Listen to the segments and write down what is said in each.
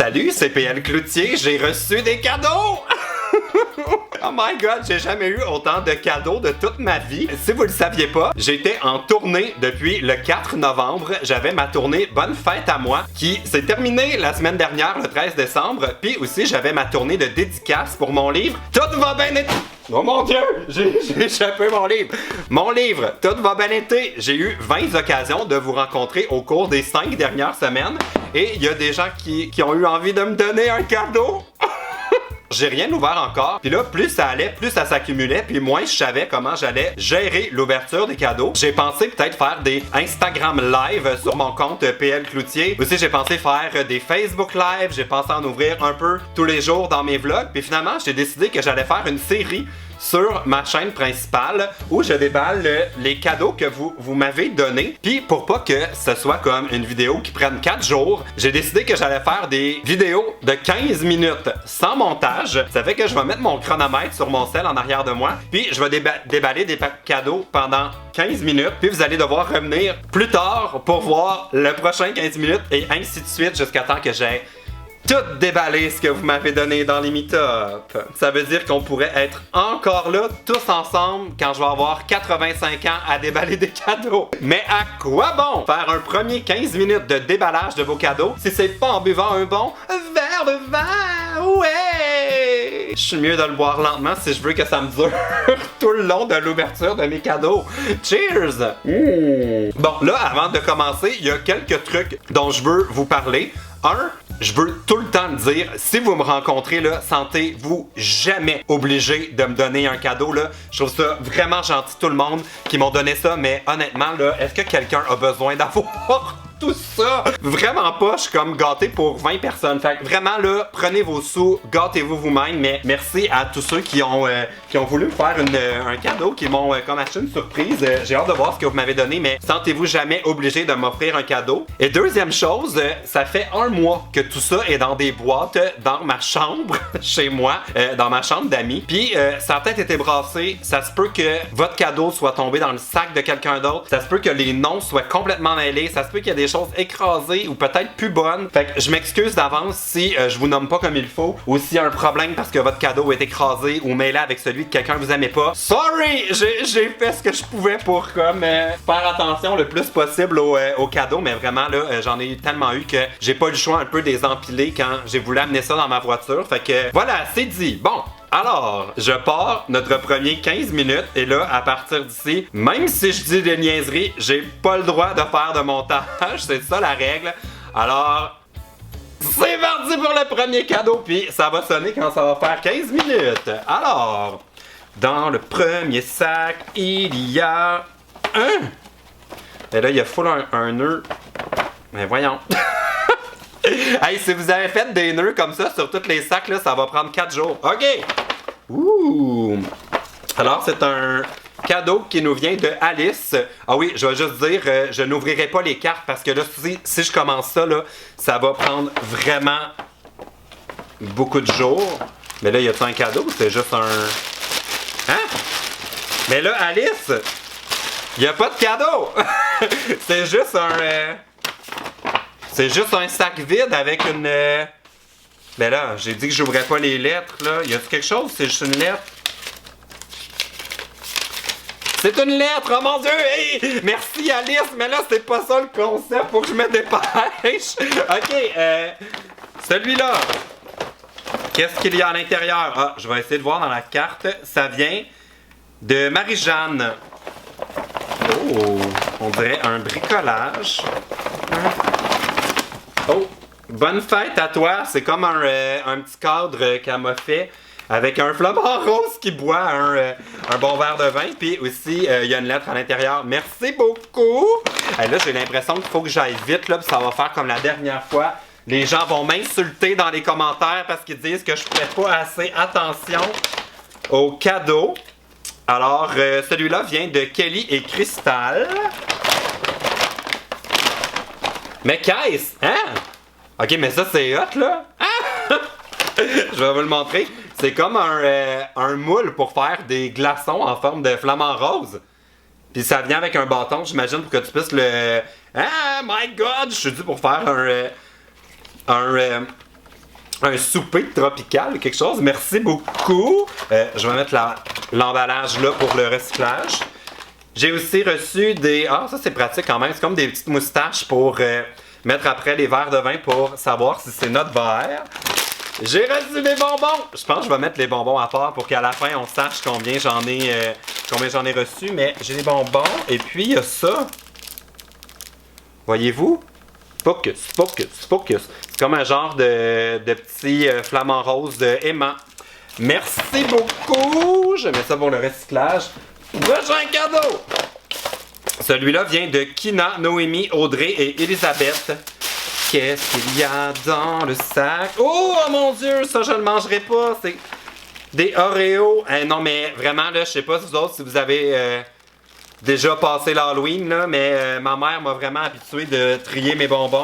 Salut, c'est PL Cloutier, j'ai reçu des cadeaux! Oh my god, j'ai jamais eu autant de cadeaux de toute ma vie. Si vous le saviez pas, j'étais en tournée depuis le 4 novembre. J'avais ma tournée Bonne Fête à moi qui s'est terminée la semaine dernière, le 13 décembre. Puis aussi, j'avais ma tournée de dédicace pour mon livre Tout va bien été. Oh mon dieu, j'ai échappé mon livre. Mon livre, Tout va bien été. J'ai eu 20 occasions de vous rencontrer au cours des 5 dernières semaines. Et il y a des gens qui ont eu envie de me donner un cadeau. J'ai rien ouvert encore. Puis là, plus ça allait, plus ça s'accumulait. Puis moins je savais comment j'allais gérer l'ouverture des cadeaux. J'ai pensé peut-être faire des Instagram live sur mon compte PL Cloutier. Aussi, j'ai pensé faire des Facebook live. J'ai pensé en ouvrir un peu tous les jours dans mes vlogs. Puis finalement, j'ai décidé que j'allais faire une série sur ma chaîne principale où je déballe les cadeaux que vous m'avez donnés. Puis pour pas que ce soit comme une vidéo qui prenne 4 jours, j'ai décidé que j'allais faire des vidéos de 15 minutes sans montage. Ça fait que je vais mettre mon chronomètre sur mon cell en arrière de moi. Puis je vais déballer des cadeaux pendant 15 minutes. Puis vous allez devoir revenir plus tard pour voir le prochain 15 minutes et ainsi de suite jusqu'à temps que j'ai tout déballé ce que vous m'avez donné dans les meet-up. Ça veut dire qu'on pourrait être encore là, tous ensemble, quand je vais avoir 85 ans à déballer des cadeaux. Mais à quoi bon faire un premier 15 minutes de déballage de vos cadeaux si c'est pas en buvant un bon verre de vin? Ouais! Je suis mieux de le boire lentement si je veux que ça me dure tout le long de l'ouverture de mes cadeaux. Cheers! Bon, là, avant de commencer, il y a quelques trucs dont je veux vous parler. Je veux tout le temps dire, si vous me rencontrez, là, sentez-vous jamais obligé de me donner un cadeau, là. Je trouve ça vraiment gentil, tout le monde qui m'ont donné ça, mais honnêtement, là, est-ce que quelqu'un a besoin d'avoir tout ça? Vraiment pas, je suis comme gâté pour 20 personnes. Fait que vraiment, là, prenez vos sous, gâtez-vous vous-même, mais merci à tous ceux qui ont voulu me faire un cadeau, qui m'ont comme acheté une surprise. J'ai hâte de voir ce que vous m'avez donné, mais sentez-vous jamais obligé de m'offrir un cadeau. Et deuxième chose, ça fait un mois que tout ça est dans des boîtes dans ma chambre, chez moi, dans ma chambre d'amis. Puis ça a peut-être été brassé. Ça se peut que votre cadeau soit tombé dans le sac de quelqu'un d'autre. Ça se peut que les noms soient complètement mêlés. Ça se peut qu'il y a des choses écrasées ou peut-être plus bonnes. Fait que je m'excuse d'avance si je vous nomme pas comme il faut ou s'il y a un problème parce que votre cadeau est écrasé ou mêlé avec celui de quelqu'un que vous aimez pas. Sorry! J'ai fait ce que je pouvais pour comme faire attention le plus possible aux cadeaux, mais vraiment là, j'en ai tellement eu que j'ai pas eu le choix un peu des empiler quand j'ai voulu amener ça dans ma voiture. Fait que voilà, c'est dit. Bon. Alors, je pars notre premier 15 minutes et là, à partir d'ici, même si je dis des niaiseries, j'ai pas le droit de faire de montage, c'est ça la règle. Alors, c'est parti pour le premier cadeau, puis ça va sonner quand ça va faire 15 minutes. Alors, dans le premier sac, il y a et là, il y a full un nœud. Mais voyons. Hey, si vous avez fait des nœuds comme ça sur tous les sacs, là, ça va prendre 4 jours. OK! Ouh! Alors, c'est un cadeau qui nous vient de Alice. Ah oui, je vais juste dire, je n'ouvrirai pas les cartes parce que là, si je commence ça, là, ça va prendre vraiment beaucoup de jours. Mais là, y a-t-il un cadeau? C'est juste un... Hein? Mais là, Alice, y a pas de cadeau! C'est juste un... C'est juste un sac vide avec une... Ben là, j'ai dit que j'ouvrais pas les lettres, là. Y a-t-il quelque chose? C'est juste une lettre? C'est une lettre! Oh mon Dieu! Hey! Merci Alice! Mais là, c'est pas ça le concept. Faut que je me dépêche. OK, celui-là. Qu'est-ce qu'il y a à l'intérieur? Ah, je vais essayer de voir dans la carte. Ça vient de Marie-Jeanne. Oh! On dirait un bricolage. Oh, bonne fête à toi! C'est comme un petit cadre qu'elle m'a fait avec un flamant rose qui boit un bon verre de vin. Puis aussi, il y a une lettre à l'intérieur. Merci beaucoup! Et là, j'ai l'impression qu'il faut que j'aille vite, là, puis ça va faire comme la dernière fois. Les gens vont m'insulter dans les commentaires parce qu'ils disent que je ne fais pas assez attention aux cadeaux. Alors, celui-là vient de Kelly et Crystal. Mais qu'est-ce? Hein? Ok, mais ça c'est hot là. Ah! Je vais vous le montrer. C'est comme un moule pour faire des glaçons en forme de flamant rose. Puis ça vient avec un bâton, j'imagine, pour que tu puisses le... Ah, my God! Je suis dû pour faire un souper tropical, quelque chose. Merci beaucoup. Je vais mettre l'emballage là pour le recyclage. J'ai aussi reçu des... Ah, ça c'est pratique quand même. C'est comme des petites moustaches pour mettre après les verres de vin pour savoir si c'est notre verre. J'ai reçu des bonbons. Je pense que je vais mettre les bonbons à part pour qu'à la fin on sache combien j'en ai reçu. Mais j'ai des bonbons. Et puis il y a ça. Voyez-vous? Focus, focus, focus. C'est comme un genre de petit flamant rose aimant. Merci beaucoup. Je mets ça pour le recyclage. Prochain cadeau. Celui-là vient de Kina, Noémie, Audrey et Elisabeth. Qu'est-ce qu'il y a dans le sac? Oh mon Dieu, ça je ne le mangerai pas. C'est des Oreos. Non mais vraiment là, je sais pas vous autres si vous avez déjà passé l'Halloween là, mais ma mère m'a vraiment habitué de trier mes bonbons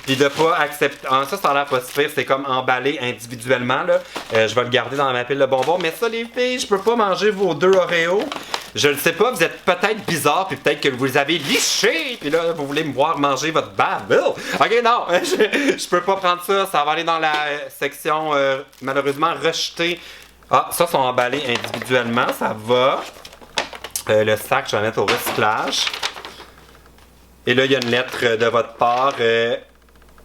puis de pas accepter. Ah, ça a l'air pas si pire, c'est comme emballé individuellement là. Je vais le garder dans ma pile de bonbons. Mais ça les filles, je peux pas manger vos 2 Oreos. Je le sais pas, vous êtes peut-être bizarre, puis peut-être que vous les avez lichés, puis là, vous voulez me voir manger votre bave. Ok, non, je peux pas prendre ça. Ça va aller dans la section, malheureusement, rejetée. Ah, ça, sont emballés individuellement, ça va. Le sac, je vais mettre au recyclage. Et là, il y a une lettre de votre part.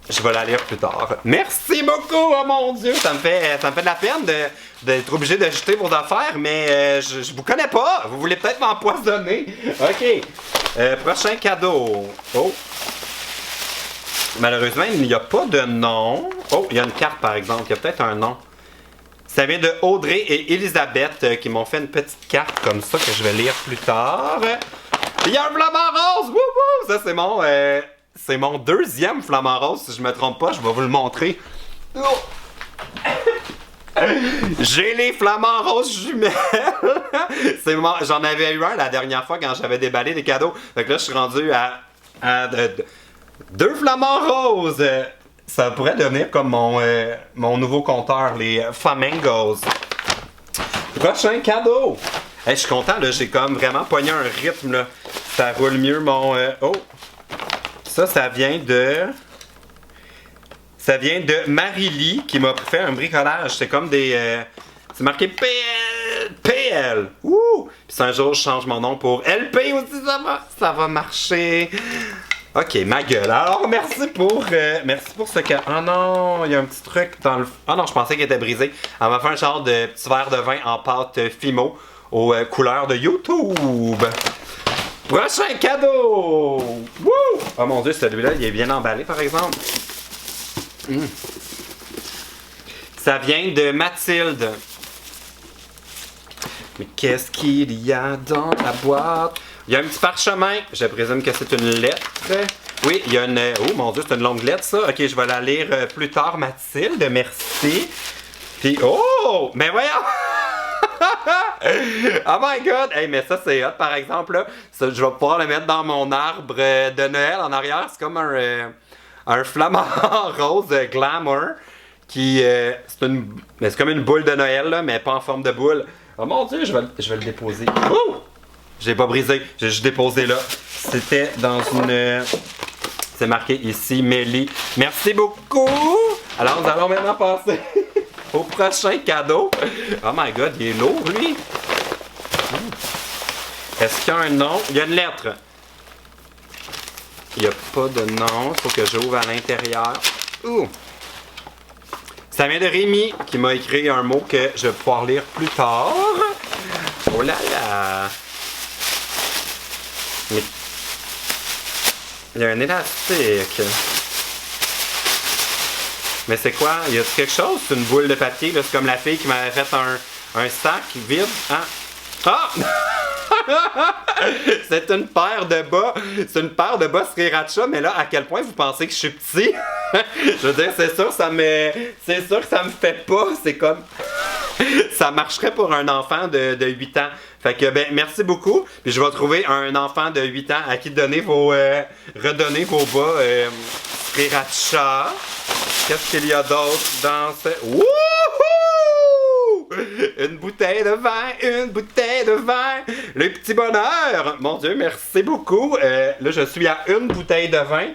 Je vais la lire plus tard. Merci beaucoup, oh mon Dieu! Ça me fait de la peine d'être obligé de jeter vos affaires, mais je vous connais pas! Vous voulez peut-être m'empoisonner? OK. Prochain cadeau. Oh! Malheureusement, il n'y a pas de nom. Oh, il y a une carte par exemple. Il y a peut-être un nom. Ça vient de Audrey et Elisabeth qui m'ont fait une petite carte comme ça que je vais lire plus tard. Il y a un flamant rose! Wouhou! Ça, c'est mon deuxième flamant rose, si je me trompe pas, je vais vous le montrer. Oh. J'ai les flamants roses jumelles. J'en avais eu un la dernière fois quand j'avais déballé des cadeaux. Fait que là, je suis rendu à 2 flamants roses. Ça pourrait devenir comme mon nouveau compteur, les Flamingos. Prochain cadeau. Hey, je suis content, là, j'ai comme vraiment pogné un rythme. Là. Ça roule mieux mon... Oh! Ça vient de... Ça vient de Marie-Lie qui m'a fait un bricolage. C'est comme des... c'est marqué PL. PL. Ouh! Puis si un jour je change mon nom pour LP aussi, ça va marcher. Ok, ma gueule. Alors, merci pour ce cas. Oh non, il y a un petit truc dans le... Ah non, je pensais qu'il était brisé. Elle m'a fait un genre de petit verre de vin en pâte Fimo aux couleurs de YouTube. Prochain cadeau! Wouh! Oh mon Dieu, celui-là, il est bien emballé, par exemple. Ça vient de Mathilde. Mais qu'est-ce qu'il y a dans la boîte? Il y a un petit parchemin. Je présume que c'est une lettre. Oui, il y a une... Oh mon Dieu, c'est une longue lettre, ça. Ok, je vais la lire plus tard, Mathilde. Merci. Puis, oh! Mais voyons! Oh my god! Hey, mais ça c'est hot par exemple là. Ça, je vais pouvoir le mettre dans mon arbre de Noël en arrière. C'est comme un flamant rose glamour qui c'est comme une boule de Noël là, mais pas en forme de boule. Oh mon Dieu, je vais le déposer. Oh! J'ai pas brisé, j'ai juste déposé là. C'était dans une... C'est marqué ici, Mélie. Merci beaucoup! Alors nous allons maintenant passer au prochain cadeau. Oh my god, il est lourd lui. Est-ce qu'il y a un nom? Il y a une lettre. Il n'y a pas de nom. Il faut que j'ouvre à l'intérieur. Ouh! Ça vient de Rémi qui m'a écrit un mot que je vais pouvoir lire plus tard. Oh là là! Mais... il y a un élastique. Mais c'est quoi? Y a quelque chose? C'est une boule de papier, là. C'est comme la fille qui m'avait fait un sac vide. Hein? Ah! C'est une paire de bas. C'est une paire de bas Sriracha, mais là, à quel point vous pensez que je suis petit? Je veux dire, c'est sûr que ça me fait pas. C'est comme... ça marcherait pour un enfant de 8 ans. Fait que, ben, merci beaucoup. Puis je vais trouver un enfant de 8 ans à qui redonner vos bas Sriracha. Qu'est-ce qu'il y a d'autre dans ce... Wouhou! Une bouteille de vin, une bouteille de vin. Le petit bonheur. Mon Dieu, merci beaucoup. Là, je suis à une bouteille de vin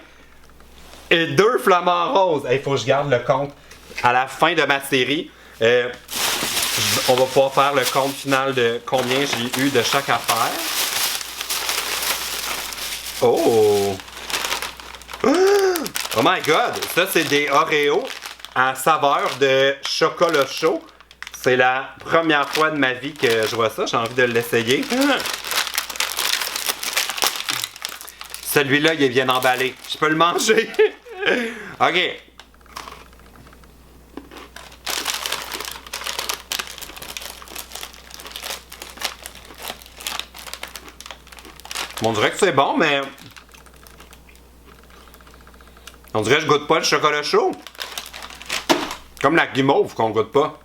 et 2 flamants roses. Il faut que je garde le compte. à la fin de ma série, on va pouvoir faire le compte final de combien j'ai eu de chaque affaire. Oh! Oh my god! Ça, c'est des Oreos à saveur de chocolat chaud. C'est la première fois de ma vie que je vois ça. J'ai envie de l'essayer. Celui-là, il est bien emballé. Je peux le manger. OK. On dirait que c'est bon, mais... On dirait que je goûte pas le chocolat chaud. Comme la guimauve qu'on goûte pas.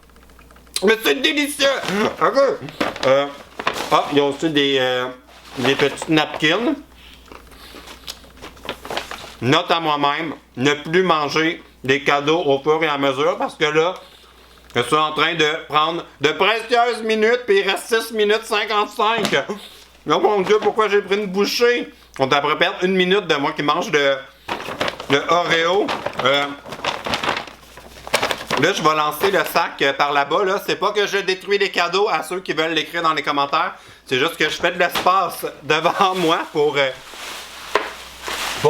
Mais c'est délicieux! OK. Il y a aussi des petites napkins. Note à moi-même, ne plus manger des cadeaux au fur et à mesure parce que là, je suis en train de prendre de précieuses minutes puis il reste 6 minutes 55. Oh mon Dieu, pourquoi j'ai pris une bouchée? On devrait perdre 1 minute de moi qui mange le Oreo. Là, je vais lancer le sac par là-bas. Là. C'est pas que je détruis les cadeaux à ceux qui veulent l'écrire dans les commentaires. C'est juste que je fais de l'espace devant moi pour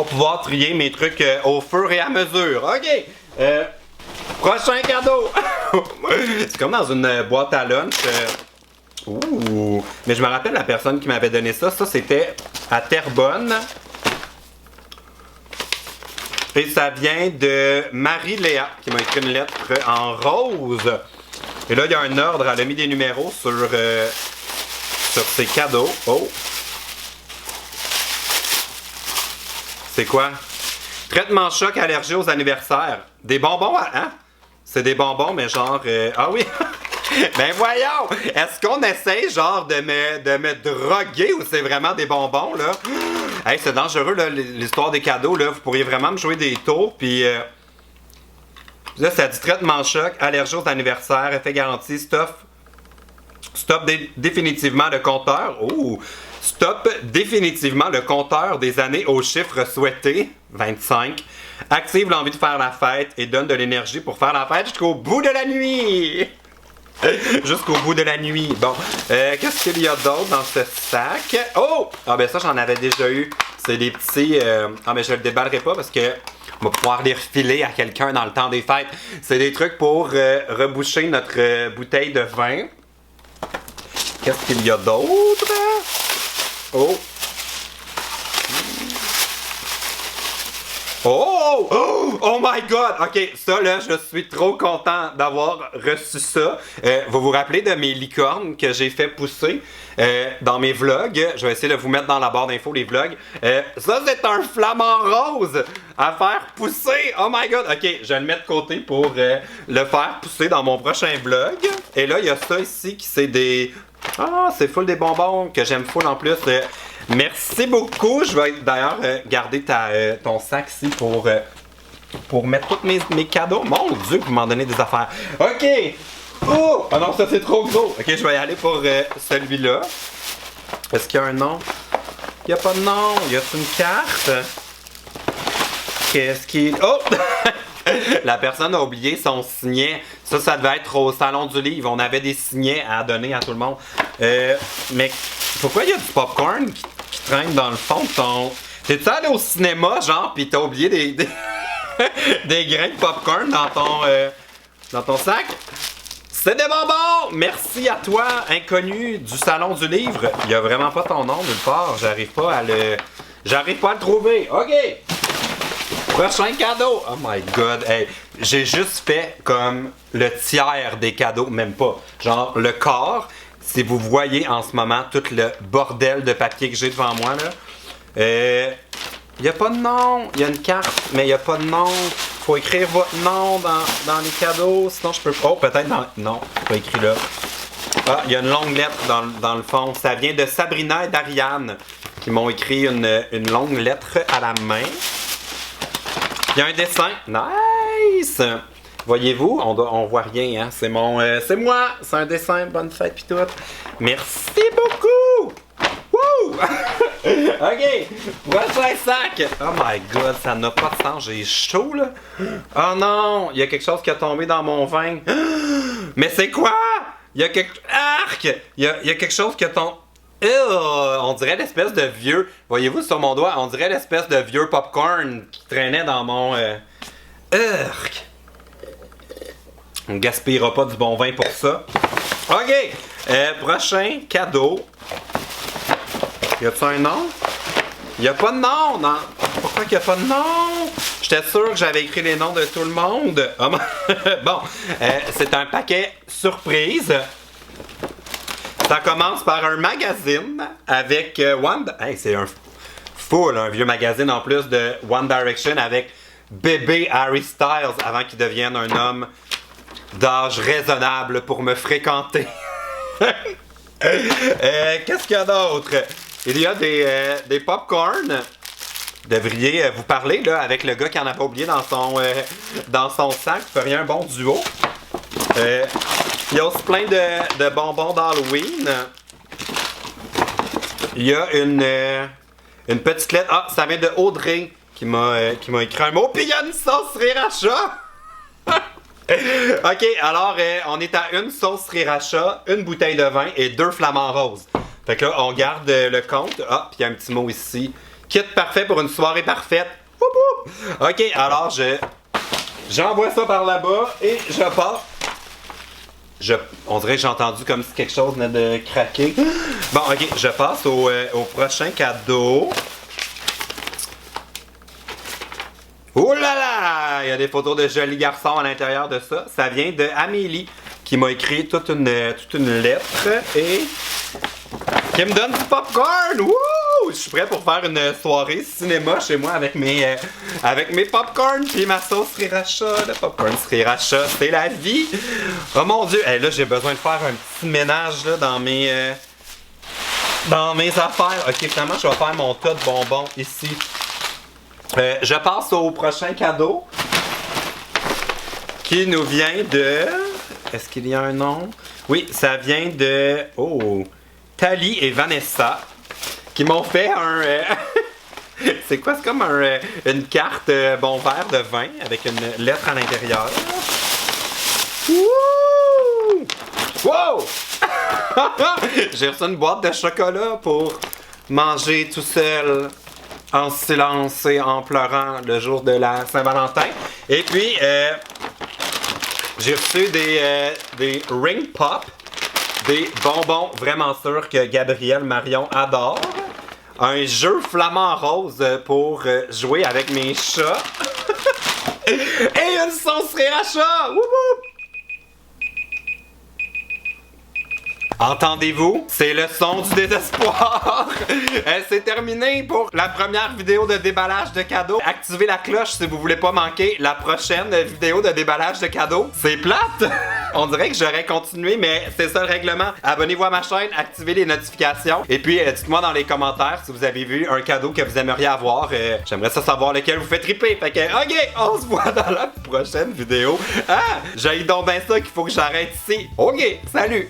pouvoir trier mes trucs au fur et à mesure. OK. Prochain cadeau. C'est comme dans une boîte à lunch. Ouh. Mais je me rappelle la personne qui m'avait donné ça. Ça, c'était à Terrebonne. Et ça vient de Marie-Léa qui m'a écrit une lettre en rose. Et là, il y a un ordre. Elle a mis des numéros sur ses cadeaux. Oh! C'est quoi? Traitement choc allergie aux anniversaires. Des bonbons, hein? C'est des bonbons, mais genre... Ah oui! Ben voyons! Est-ce qu'on essaye genre de me droguer ou c'est vraiment des bonbons, là? Hey, c'est dangereux, là, l'histoire des cadeaux, là. Vous pourriez vraiment me jouer des tours, puis... Là, ça dit traitement choc, allergie aux anniversaires, effet garanti, stop définitivement le compteur. Oh! Stop définitivement le compteur des années aux chiffres souhaités. 25. Active l'envie de faire la fête et donne de l'énergie pour faire la fête jusqu'au bout de la nuit. Jusqu'au bout de la nuit. Bon, qu'est-ce qu'il y a d'autre dans ce sac? Oh! Ah ben ça, j'en avais déjà eu. C'est des petits... Ah mais je le déballerai pas parce que on va pouvoir les refiler à quelqu'un dans le temps des fêtes. C'est des trucs pour reboucher notre bouteille de vin. Qu'est-ce qu'il y a d'autre? Oh! Oh! Oh! Oh my god! Ok, ça là, je suis trop content d'avoir reçu ça. Vous vous rappelez de mes licornes que j'ai fait pousser dans mes vlogs? Je vais essayer de vous mettre dans la barre d'infos les vlogs. Ça, c'est un flamant rose à faire pousser! Oh my god! Ok, je vais le mettre de côté pour le faire pousser dans mon prochain vlog. Et là, il y a ça ici qui c'est des... Ah, c'est full des bonbons que j'aime full en plus. Merci beaucoup. Je vais d'ailleurs garder ton sac ici pour mettre tous mes cadeaux. Mon Dieu, vous m'en donnez des affaires. OK. Oh! Ah non, ça c'est trop gros. OK, je vais y aller pour celui-là. Est-ce qu'il y a un nom? Il n'y a pas de nom. Y a-t-il une carte? Qu'est-ce qui... Oh! La personne a oublié son signet. Ça devait être au Salon du Livre. On avait des signets à donner à tout le monde. Mais pourquoi il y a du popcorn qui traîne dans le fond de ton... T'es-tu allé au cinéma, genre, pis t'as oublié des grains de popcorn dans ton sac? C'est des bonbons! Merci à toi, inconnu du Salon du Livre. Il y a vraiment pas ton nom nulle part. J'arrive pas à le trouver. OK! Prochain cadeau! Oh my god! Hey, j'ai juste fait comme le tiers des cadeaux, même pas. Genre le quart. Si vous voyez en ce moment tout le bordel de papier que j'ai devant moi, là. Il n'y a pas de nom. Il y a une carte, mais il n'y a pas de nom. Faut écrire votre nom dans les cadeaux. Sinon, je peux pas. Oh, peut-être dans... Non, pas écrit là. Ah, il y a une longue lettre dans le fond. Ça vient de Sabrina et d'Ariane qui m'ont écrit une longue lettre à la main. Il y a un dessin. Nice! Voyez-vous, on voit rien, hein? C'est moi, c'est un dessin, bonne fête pis tout. Merci beaucoup! Wouh! OK, prochain sac. Oh my god, ça n'a pas de sens, j'ai chaud là. Oh non, il y a quelque chose qui a tombé dans mon vin. Mais c'est quoi? Il y a quelque... Arc! Il y a quelque chose qui a tombé... On dirait l'espèce de vieux... Voyez-vous sur mon doigt, on dirait l'espèce de vieux popcorn qui traînait dans mon... Arc! On ne gaspillera pas du bon vin pour ça. OK! Prochain cadeau. Y a-t-il un nom? Y a pas de nom! Non. Pourquoi qu'il y a pas de nom? J'étais sûr que j'avais écrit les noms de tout le monde. Oh, bon, c'est un paquet surprise. Ça commence par un magazine avec One... Hey, c'est un vieux magazine en plus de One Direction avec bébé Harry Styles avant qu'il devienne un homme d'âge raisonnable pour me fréquenter. Qu'est-ce qu'il y a d'autre? Il y a des popcorn. Devriez vous parler là, avec le gars qui en avait oublié dans son sac. Vous feriez un bon duo. Il y a aussi plein de bonbons d'Halloween. Il y a une petite lettre. Ah, ça vient de Audrey qui m'a écrit un mot. Puis il y a une sauce sriracha. OK, alors on est à une sauce sriracha, une bouteille de vin et 2 flamants roses. Fait que là, on garde le compte. Ah, puis il y a un petit mot ici. Kit parfait pour une soirée parfaite. Woup, woup. OK, alors j'envoie ça par là-bas et je pars. On dirait que j'ai entendu comme si quelque chose venait de craquer. Bon, OK, je passe au prochain cadeau. Oh là là! Il y a des photos de jolis garçons à l'intérieur de ça. Ça vient de Amélie qui m'a écrit toute une lettre et qui me donne du popcorn! Wouh! Je suis prêt pour faire une soirée cinéma chez moi avec mes popcorn puis ma sauce sriracha. Le popcorn sriracha, c'est la vie! Oh mon Dieu! Hey, là, j'ai besoin de faire un petit ménage là, dans mes affaires. OK, finalement, je vais faire mon tas de bonbons ici. Je passe au prochain cadeau qui nous vient de... Est-ce qu'il y a un nom? Oui, ça vient de... Oh! Tali et Vanessa qui m'ont fait un... C'est quoi? C'est comme une carte bon verre de vin avec une lettre à l'intérieur. Wouh! Wow! J'ai reçu une boîte de chocolat pour manger tout seul en silence et en pleurant le jour de la Saint-Valentin. Et puis, j'ai reçu des Ring Pop, des bonbons vraiment sûrs que Gabriel Marion adore. Un jeu flamant rose pour jouer avec mes chats. Et une sauce sriracha! Wouhou! Entendez-vous? C'est le son du désespoir! C'est terminé pour la première vidéo de déballage de cadeaux. Activez la cloche si vous voulez pas manquer la prochaine vidéo de déballage de cadeaux. C'est plate! On dirait que j'aurais continué, mais c'est ça le règlement. Abonnez-vous à ma chaîne, activez les notifications. Et puis, dites-moi dans les commentaires si vous avez vu un cadeau que vous aimeriez avoir. J'aimerais ça savoir lequel vous fait triper. Fait que, OK, on se voit dans la prochaine vidéo. Ah! J'ai donc bien ça qu'il faut que j'arrête ici. OK, salut!